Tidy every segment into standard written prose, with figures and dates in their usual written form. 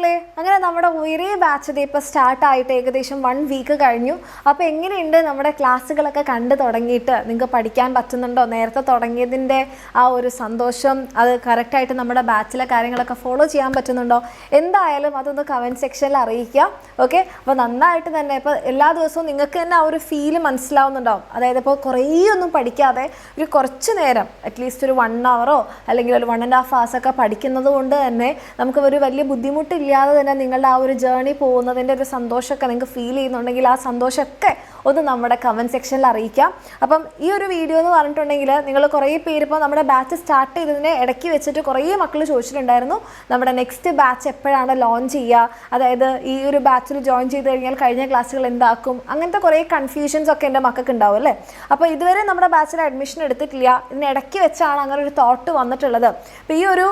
മക്കളെ, അങ്ങനെ നമ്മുടെ ഉയരേ ബാച്ച് ഇപ്പോൾ സ്റ്റാർട്ടായിട്ട് ഏകദേശം 1 വീക്ക് കഴിഞ്ഞു. അപ്പോൾ എങ്ങനെയുണ്ട് നമ്മുടെ ക്ലാസ്സുകളൊക്കെ കണ്ടു തുടങ്ങിയിട്ട്? നിങ്ങൾക്ക് പഠിക്കാൻ പറ്റുന്നുണ്ടോ? നേരത്തെ തുടങ്ങിയതിൻ്റെ ആ ഒരു സന്തോഷം, അത് കറക്റ്റായിട്ട് നമ്മുടെ ബാച്ചിലെ കാര്യങ്ങളൊക്കെ ഫോളോ ചെയ്യാൻ പറ്റുന്നുണ്ടോ? എന്തായാലും അതൊന്ന് കമൻറ്റ് സെക്ഷനിൽ അറിയിക്കുക. ഓക്കെ, അപ്പോൾ നന്നായിട്ട് തന്നെ ഇപ്പോൾ എല്ലാ ദിവസവും നിങ്ങൾക്ക് തന്നെ ആ ഒരു ഫീല് മനസ്സിലാവുന്നുണ്ടാവും. അതായത് ഇപ്പോൾ കുറേ ഒന്നും പഠിക്കാതെ ഒരു കുറച്ച് നേരം അറ്റ്ലീസ്റ്റ് ഒരു 1 hour അല്ലെങ്കിൽ ഒരു 1.5 hours ഒക്കെ പഠിക്കുന്നത് കൊണ്ട് തന്നെ നമുക്ക് ഒരു വലിയ ബുദ്ധിമുട്ടില്ലാതെ തന്നെ നിങ്ങളുടെ ആ ഒരു ജേർണി പോകുന്നതിൻ്റെ ഒരു സന്തോഷമൊക്കെ നിങ്ങൾക്ക് ഫീൽ ചെയ്യുന്നുണ്ടെങ്കിൽ ആ സന്തോഷമൊക്കെ ഒന്ന് നമ്മുടെ കമൻറ്റ് സെക്ഷനിൽ അറിയിക്കാം. അപ്പം ഈ ഒരു വീഡിയോ എന്ന് പറഞ്ഞിട്ടുണ്ടെങ്കിൽ നിങ്ങൾ കുറേ പേര് ഇപ്പോൾ നമ്മുടെ ബാച്ച് സ്റ്റാർട്ട് ചെയ്തതിന് ഇടയ്ക്ക് വെച്ചിട്ട് കുറേ മക്കൾ ചോദിച്ചിട്ടുണ്ടായിരുന്നു നമ്മുടെ നെക്സ്റ്റ് ബാച്ച് എപ്പോഴാണ് ലോഞ്ച് ചെയ്യുക, അതായത് ഈ ഒരു ബാച്ചിൽ ജോയിൻ ചെയ്ത് കഴിഞ്ഞാൽ കഴിഞ്ഞ ക്ലാസ്സുകൾ എന്താക്കും, അങ്ങനത്തെ കുറേ കൺഫ്യൂഷൻസ് ഒക്കെ എൻ്റെ മക്കൾക്ക് ഉണ്ടാവും അല്ലേ. അപ്പോൾ ഇതുവരെ നമ്മുടെ ബാച്ചിൽ അഡ്മിഷൻ എടുത്തിട്ടില്ല, ഇതിന് ഇടയ്ക്ക് വെച്ചാണ് അങ്ങനെ ഒരു തോട്ട് വന്നിട്ടുള്ളത്. അപ്പോൾ ഈ ഒരു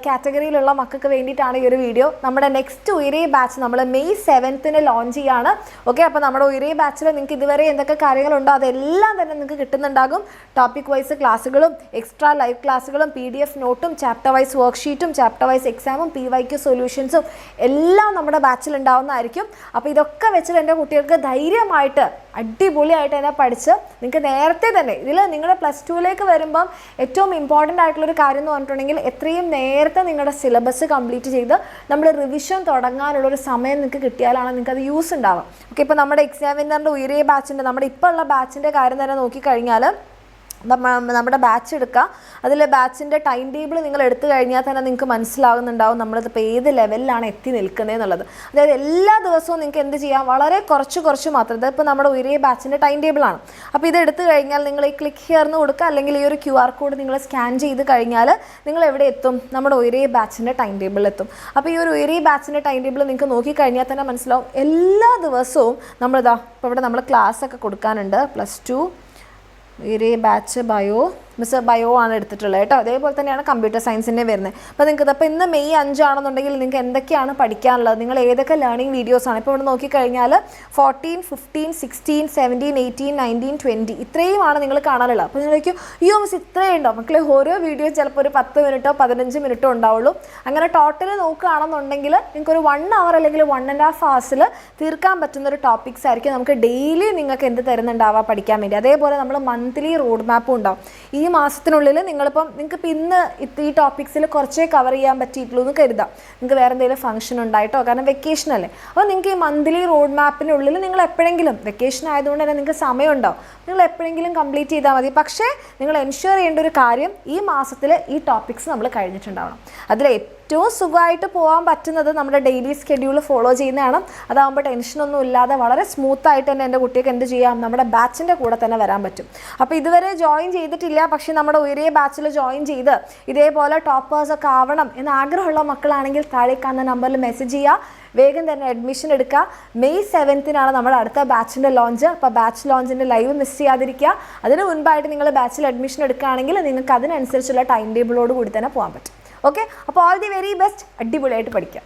കാറ്റഗറിയിലുള്ള മക്കൾക്ക് വേണ്ടിയിട്ടാണ് ഈ ഒരു വീഡിയോ. നമ്മുടെ നെക്സ്റ്റ് ഉയരേ ബാച്ച് നമ്മൾ May 7th ലോഞ്ച് ചെയ്യാണ്. ഓക്കെ, അപ്പോൾ നമ്മുടെ ഉയരേ ബാച്ചിൽ നിങ്ങൾക്ക് ഇതുവരെ എന്തൊക്കെ കാര്യങ്ങളുണ്ടോ അതെല്ലാം തന്നെ നിങ്ങൾക്ക് കിട്ടുന്നുണ്ടാകും. ടോപ്പിക് വൈസ് ക്ലാസ്സുകളും എക്സ്ട്രാ ലൈവ് ക്ലാസ്സുകളും PDF നോട്ടും ചാപ്റ്റർ വൈസ് വർക്ക്ഷീറ്റും ചാപ്റ്റർ വൈസ് എക്സാമും PYQ സൊല്യൂഷൻസും എല്ലാം നമ്മുടെ ബാച്ചിൽ ഉണ്ടാവുന്നതായിരിക്കും. അപ്പോൾ ഇതൊക്കെ വെച്ചിട്ട് എൻ്റെ കുട്ടികൾക്ക് ധൈര്യമായിട്ട് അടിപൊളിയായിട്ട് തന്നെ പഠിച്ച് നിങ്ങൾക്ക് നേരത്തെ തന്നെ ഇതിൽ നിങ്ങളുടെ +2 വരുമ്പം ഏറ്റവും ഇമ്പോർട്ടൻ്റ് ആയിട്ടുള്ളൊരു കാര്യം എന്ന് പറഞ്ഞിട്ടുണ്ടെങ്കിൽ എത്രയും നേരത്തെ നിങ്ങളുടെ സിലബസ് കംപ്ലീറ്റ് ചെയ്ത് നമ്മൾ റിവിഷൻ തുടങ്ങാനുള്ളൊരു സമയം നിങ്ങൾക്ക് കിട്ടിയാലാണ് നിങ്ങൾക്ക് അത് യൂസ് ഉണ്ടാവുക. ഓക്കെ, ഇപ്പോൾ നമ്മുടെ എക്സാമിനറിൻ്റെ ഉയരേ ബാച്ചിൻ്റെ നമ്മുടെ ഇപ്പോൾ ഉള്ള ബാച്ചിൻ്റെ കാര്യം തന്നെ നോക്കിക്കഴിഞ്ഞാൽ നമ്മുടെ ബാച്ച് എടുക്കുക, അതിൽ ബാച്ചിൻ്റെ ടൈം ടേബിൾ നിങ്ങൾ എടുത്തു കഴിഞ്ഞാൽ തന്നെ നിങ്ങൾക്ക് മനസ്സിലാകുന്നുണ്ടാവും നമ്മളിതിപ്പോൾ ഏത് ലെവലിലാണ് എത്തി നിൽക്കുന്നത് എന്നുള്ളത്. അതായത് എല്ലാ ദിവസവും നിങ്ങൾക്ക് എന്ത് ചെയ്യാം, വളരെ കുറച്ച് മാത്രം. ഇതിപ്പോൾ നമ്മുടെ ഉയരേ ബാച്ചിൻ്റെ ടൈം ടേബിളാണ്. അപ്പോൾ ഇത് എടുത്തു കഴിഞ്ഞാൽ നിങ്ങൾ ഈ ക്ലിക്ക് ഹിയർന്ന് കൊടുക്കുക, അല്ലെങ്കിൽ ഈ ഒരു QR കോഡ് നിങ്ങൾ സ്കാൻ ചെയ്ത് കഴിഞ്ഞാൽ നിങ്ങൾ എവിടെ എത്തും, നമ്മുടെ ഉയരേ ബാച്ചിൻ്റെ ടൈം ടേബിളിൽ എത്തും. അപ്പോൾ ഈ ഒരു ഉയരേ ബാച്ചിൻ്റെ ടൈം ടേബിൾ നിങ്ങൾക്ക് നോക്കിക്കഴിഞ്ഞാൽ തന്നെ മനസ്സിലാവും എല്ലാ ദിവസവും നമ്മളിതാ ഇപ്പോൾ ഇവിടെ നമ്മൾ ക്ലാസ്സൊക്കെ കൊടുക്കാനുണ്ട്. +2 ഉയരേ ബാച്ച് ബയോ ആണ് എടുത്തിട്ടുള്ളത് കേട്ടോ. അതേപോലെ തന്നെയാണ് കമ്പ്യൂട്ടർ സയൻസിൻ്റെ വരുന്നത്. അപ്പോൾ നിങ്ങൾക്ക് ഇപ്പോൾ ഇന്ന് May 5 ആണെന്നുണ്ടെങ്കിൽ നിങ്ങൾക്ക് എന്തൊക്കെയാണ് പഠിക്കാനുള്ളത്, നിങ്ങൾ ഏതൊക്കെ ലേണിംഗ് വീഡിയോസാണ് ഇപ്പോൾ ഇവിടെ നോക്കിക്കഴിഞ്ഞാൽ 14, 15, 16, 17, 18, 19, 20 ഇത്രയുമാണ് നിങ്ങൾ കാണാനുള്ളത്. അപ്പോൾ നിങ്ങളേക്കും അയ്യോ മിസ് ഇത്രയും ഉണ്ടോ മക്കളെ? ഓരോ വീഡിയോ ചിലപ്പോൾ ഒരു 10 മിനിറ്റോ 15 മിനിറ്റോ ഉണ്ടാവുള്ളൂ. അങ്ങനെ ടോട്ടൽ നോക്കുകയാണെന്നുണ്ടെങ്കിൽ നിങ്ങൾക്കൊരു 1 hour അല്ലെങ്കിൽ 1.5 hours തീർക്കാൻ പറ്റുന്നൊരു ടോപ്പിക്സ് ആയിരിക്കും നമുക്ക് ഡെയിലി നിങ്ങൾക്ക് എന്ത് തരുന്നുണ്ടാവുക പഠിക്കാൻ വേണ്ടി. അതേപോലെ നമ്മൾ മന്ത്ലി റോഡ് മാപ്പും ഉണ്ടാവും. ഈ മാസത്തിനുള്ളിൽ നിങ്ങൾക്ക് ഇന്ന് ഈ ടോപ്പിക്സിൽ കുറച്ചേ കവർ ചെയ്യാൻ പറ്റിയിട്ടുള്ളൂ എന്ന് കരുതാം. നിങ്ങൾക്ക് വേറെ എന്തെങ്കിലും ഫംഗ്ഷൻ ഉണ്ടായിട്ടോ, കാരണം വെക്കേഷൻ അല്ലേ. അപ്പോൾ നിങ്ങൾക്ക് ഈ മന്ത്ലി റോഡ് മാപ്പിനുള്ളിൽ നിങ്ങൾ എപ്പോഴെങ്കിലും, വെക്കേഷൻ ആയതുകൊണ്ട് തന്നെ നിങ്ങൾക്ക് സമയമുണ്ടാവും, നിങ്ങൾ എപ്പോഴെങ്കിലും കംപ്ലീറ്റ് ചെയ്താൽ മതി. പക്ഷേ നിങ്ങൾ എൻഷുർ ചെയ്യേണ്ട ഒരു കാര്യം ഈ മാസത്തിൽ ഈ ടോപ്പിക്സ് നമ്മൾ കഴിഞ്ഞിട്ടുണ്ടാവണം. അതിൽ ഏറ്റവും സുഖമായിട്ട് പോകാൻ പറ്റുന്നത് നമ്മുടെ ഡെയിലി സ്കെഡ്യൂൾ ഫോളോ ചെയ്യുന്നതാണ്. അതാകുമ്പോൾ ടെൻഷനൊന്നും ഇല്ലാതെ വളരെ സ്മൂത്തായിട്ട് തന്നെ എൻ്റെ കുട്ടിക്ക് എന്ത് ചെയ്യാം, നമ്മുടെ ബാച്ചിൻ്റെ കൂടെ തന്നെ വരാൻ പറ്റും. അപ്പോൾ ഇതുവരെ ജോയിൻ ചെയ്തിട്ടില്ല, പക്ഷേ നമ്മുടെ ഉയരേ ബാച്ചിൽ ജോയിൻ ചെയ്ത് ഇതേപോലെ ടോപ്പേഴ്സൊക്കെ ആവണം എന്ന് ആഗ്രഹമുള്ള മക്കളാണെങ്കിൽ താഴെ കാണുന്ന നമ്പറിൽ മെസ്സേജ് ചെയ്യുക. വേഗം തന്നെ അഡ്മിഷൻ എടുക്കുക. May 7th നമ്മുടെ അടുത്ത ബാച്ചിൻ്റെ ലോഞ്ച്. അപ്പോൾ ബാച്ച് ലോഞ്ചിൻ്റെ ലൈവ് മിസ് ചെയ്യാതിരിക്കുക. അതിന് മുൻപായിട്ട് നിങ്ങൾ ബാച്ചിൽ അഡ്മിഷൻ എടുക്കുകയാണെങ്കിൽ നിങ്ങൾക്ക് അതിനനുസരിച്ചുള്ള ടൈം ടേബിളോട് കൂടി തന്നെ പോകാൻ പറ്റും. ഓക്കെ, അപ്പോൾ ഓൾ ദി വെരി ബെസ്റ്റ്. അടിപൊളിയായിട്ട് പഠിക്കുക.